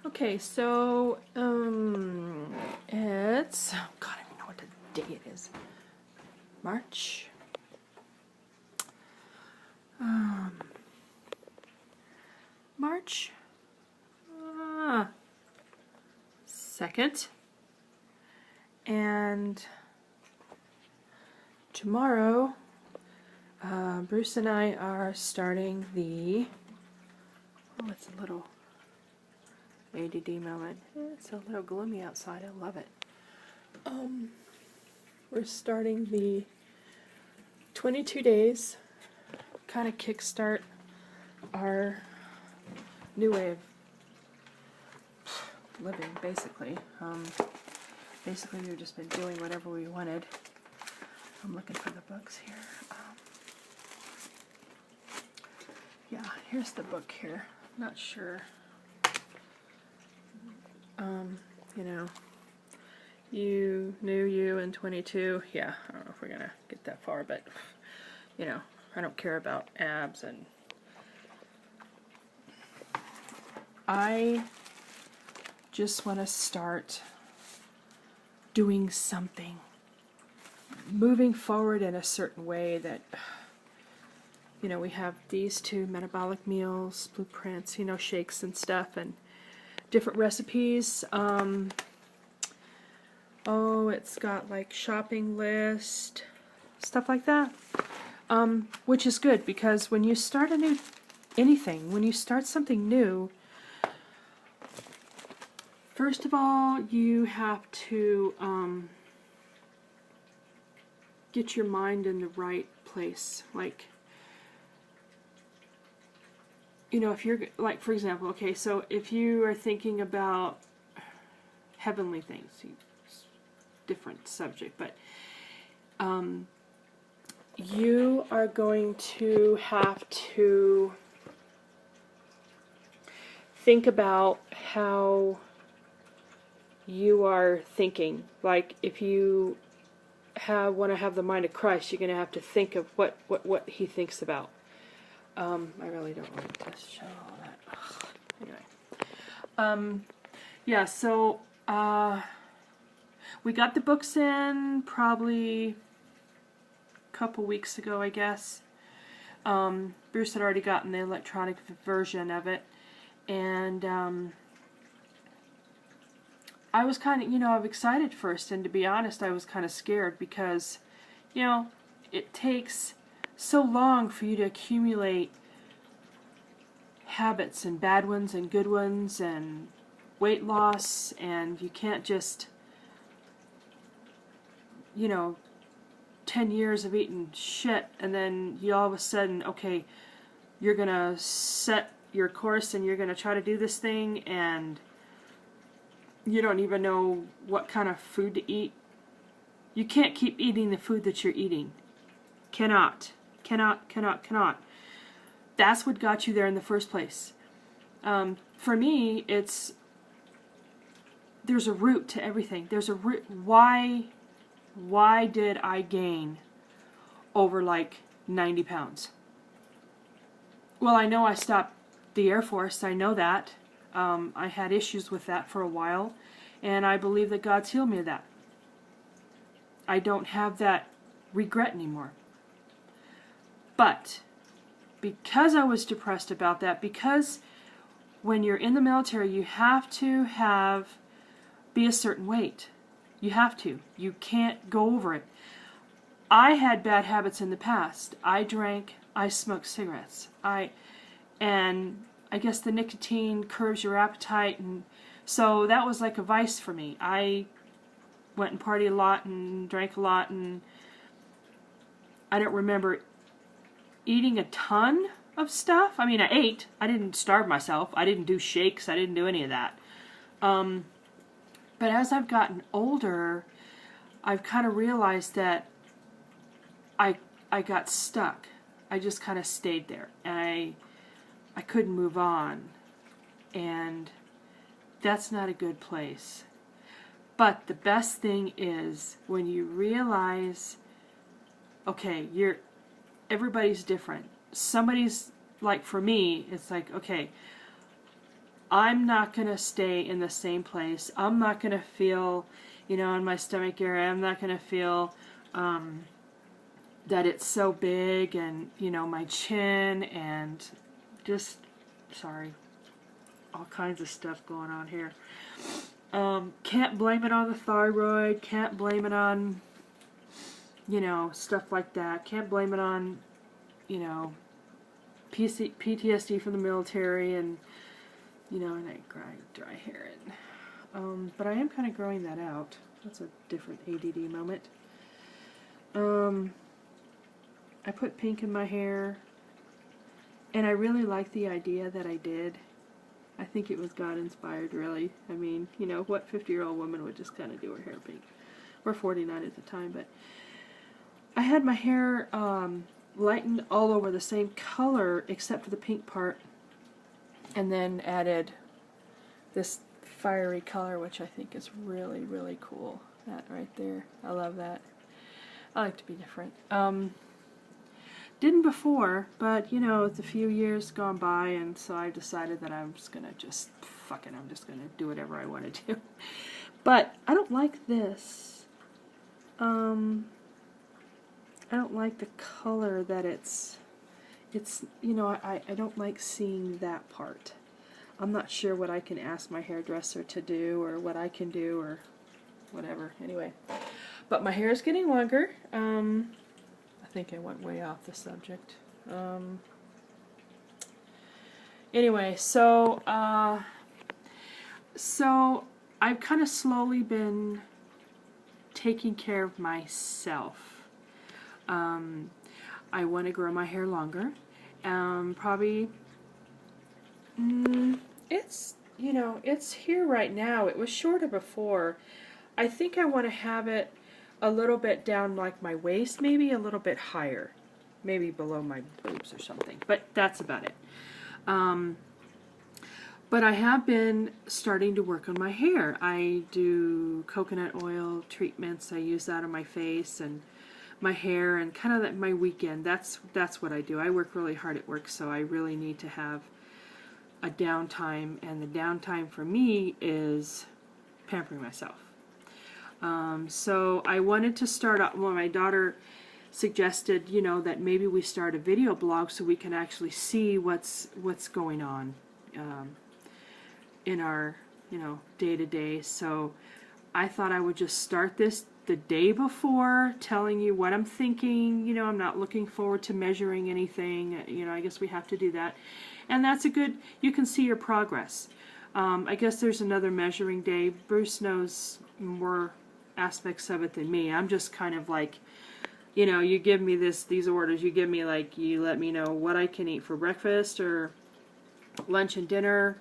Okay, so it's God, I don't even know what the day it is. March. March 2nd, and tomorrow, Bruce and I are starting the. Oh, it's a little ADD moment. It's a little gloomy outside. I love it. We're starting the 22 days, kind of kickstart our new way of living, basically. Basically, we've just been doing whatever we wanted. I'm looking for the books here. Yeah, here's the book here. Not sure. You know, you knew you in 22. Yeah, I don't know if we're gonna get that far, but you know, I don't care about abs, and I just want to start doing something, moving forward in a certain way that, you know, we have these two metabolic meals, blueprints, you know, shakes and stuff, and different recipes. Oh, it's got like shopping list, stuff like that, which is good, because when you start when you start something new, first of all, you have to get your mind in the right place. Like, you know, if you're, like, for example, okay, so if you are thinking about heavenly things, different subject, but you are going to have to think about how you are thinking. Like, if you want to have the mind of Christ, you're going to have to think of what he thinks about. I really don't want to show all that. Ugh. Anyway, yeah. So we got the books in probably a couple weeks ago, I guess. Bruce had already gotten the electronic version of it, and I was kind of, you know, I'm excited first, and to be honest, I was kind of scared because, you know, it takes so long for you to accumulate habits, and bad ones and good ones, and weight loss, and you can't just, you know, 10 years of eating shit, and then you all of a sudden, okay, you're gonna set your course and you're gonna try to do this thing, and you don't even know what kind of food to eat. You can't keep eating the food that you're eating. Cannot. That's what got you there in the first place. For me, there's a root to everything. There's a root. Why did I gain over like 90 pounds? Well, I know I stopped the Air Force. I know that. I had issues with that for a while, and I believe that God's healed me of that. I don't have that regret anymore. But because I was depressed about that, because when you're in the military, you have to be a certain weight. You have to. You can't go over it. I had bad habits in the past. I drank, I smoked cigarettes. And I guess the nicotine curbs your appetite, and so that was like a vice for me. I went and partied a lot and drank a lot, and I don't remember eating a ton of stuff. I mean, I ate. I didn't starve myself. I didn't do shakes. I didn't do any of that. But as I've gotten older, I've kind of realized that I got stuck. I just kind of stayed there, and I couldn't move on, and that's not a good place. But the best thing is when you realize, okay, everybody's different. Somebody's, like, for me, it's like, okay, I'm not going to stay in the same place. I'm not going to feel, you know, in my stomach area, I'm not going to feel that it's so big, and, you know, my chin, and just, sorry, all kinds of stuff going on here. Can't blame it on the thyroid, can't blame it on, you know, stuff like that. Can't blame it on, you know, PTSD from the military, and, you know, and I grind dry hair in. But I am kind of growing that out. That's a different ADD moment. I put pink in my hair, and I really like the idea that I did. I think it was God inspired, really. I mean, you know, what 50-year-old woman would just kind of do her hair pink? We're 49 at the time, but I had my hair lightened all over the same color except for the pink part, and then added this fiery color, which I think is really, really cool. That right there. I love that. I like to be different. Didn't before, but, you know, it's a few years gone by, and so I decided that I'm just gonna fuck it, I'm just gonna do whatever I want to do. But I don't like this. I don't like the color that it's, you know, I don't like seeing that part. I'm not sure what I can ask my hairdresser to do, or what I can do, or whatever. Anyway, but my hair is getting longer. I think I went way off the subject. Anyway, so I've kind of slowly been taking care of myself. I want to grow my hair longer. Probably, it's, you know, it's here right now. It was shorter before. I think I want to have it a little bit down like my waist, maybe a little bit higher, maybe below my boobs or something, but that's about it. But I have been starting to work on my hair. I do coconut oil treatments. I use that on my face and my hair, and kind of my weekend. That's what I do. I work really hard at work, so I really need to have a downtime, and the downtime for me is pampering myself. So I wanted to start out, well, my daughter suggested, you know, that maybe we start a video blog so we can actually see what's going on in our, you know, day-to-day. So I thought I would just start this the day before, telling you what I'm thinking. You know, I'm not looking forward to measuring anything. You know, I guess we have to do that. And that's a good, you can see your progress. I guess there's another measuring day. Bruce knows more aspects of it than me. I'm just kind of like, you know, you give me these orders, you give me, like, you let me know what I can eat for breakfast or lunch and dinner.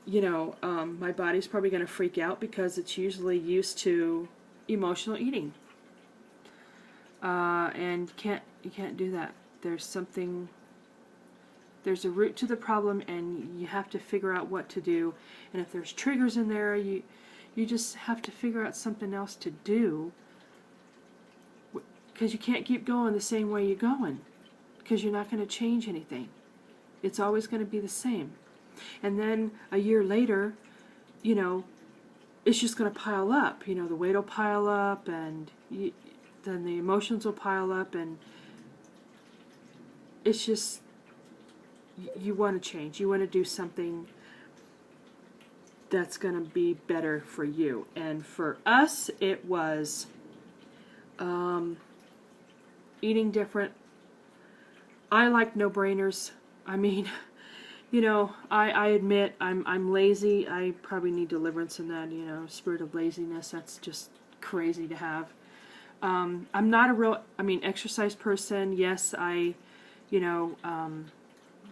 You know, my body's probably going to freak out because it's usually used to emotional eating, and you can't do that. There's a root to the problem, and you have to figure out what to do. And if there's triggers in there, you just have to figure out something else to do, because you can't keep going the same way you're going, because you're not going to change anything. It's always going to be the same. And then a year later, you know, it's just going to pile up. You know, the weight will pile up, and then the emotions will pile up, and it's just, you want to change. You want to do something that's going to be better for you. And for us, it was eating different. I like no-brainers. I mean, you know, I admit I'm lazy. I probably need deliverance in that, you know, spirit of laziness. That's just crazy to have. I'm not a real, exercise person. Yes, I, you know,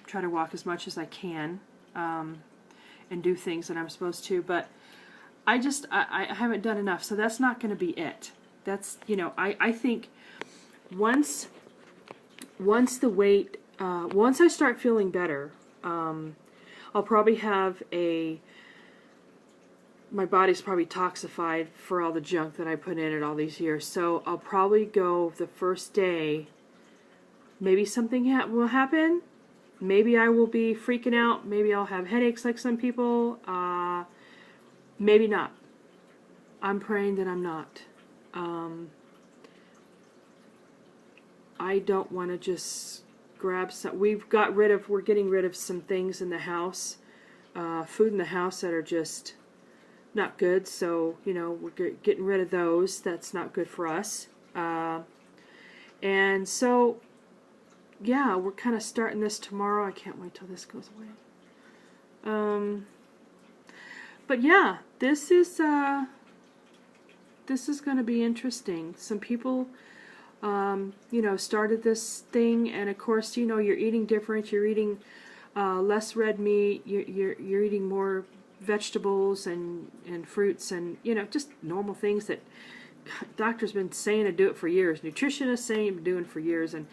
try to walk as much as I can, and do things that I'm supposed to, but I haven't done enough, so that's not going to be it. That's, you know, I think once the weight, once I start feeling better, I'll probably have my body's probably toxified for all the junk that I put in it all these years, so I'll probably go the first day, maybe something will happen, maybe I will be freaking out. Maybe I'll have headaches like some people. Maybe not. I'm praying that I'm not. I don't want to just grab some. We're getting rid of some things in the house, food in the house that are just not good. So, you know, we're getting rid of those. That's not good for us. And so, yeah, we're kind of starting this tomorrow. I can't wait till this goes away. But yeah, this is going to be interesting. Some people, you know, started this thing, and of course, you know, you're eating different. You're eating less red meat. You're eating more vegetables and fruits, and you know, just normal things that doctors been saying to do it for years. Nutritionists saying you've been doing for years, and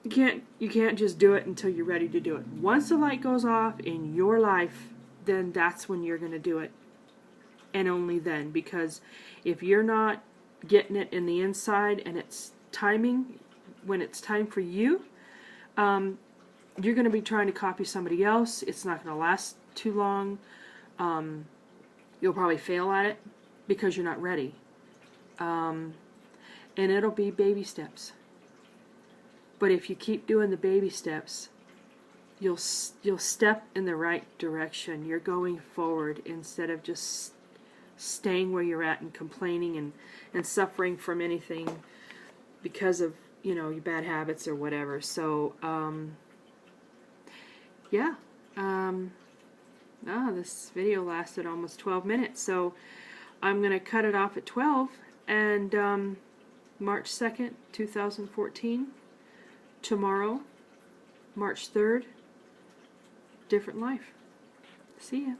you can't just do it until you're ready to do it. Once the light goes off in your life, then that's when you're going to do it, and only then. Because if you're not getting it in the inside, and it's timing, when it's time for you, you're going to be trying to copy somebody else. It's not going to last too long. You'll probably fail at it because you're not ready. And it'll be baby steps. But if you keep doing the baby steps, you'll step in the right direction. You're going forward instead of just staying where you're at and complaining and suffering from anything because of, you know, your bad habits or whatever. So, yeah. This video lasted almost 12 minutes, so I'm going to cut it off at 12, and March 2nd, 2014, tomorrow, March 3rd, different life. See ya.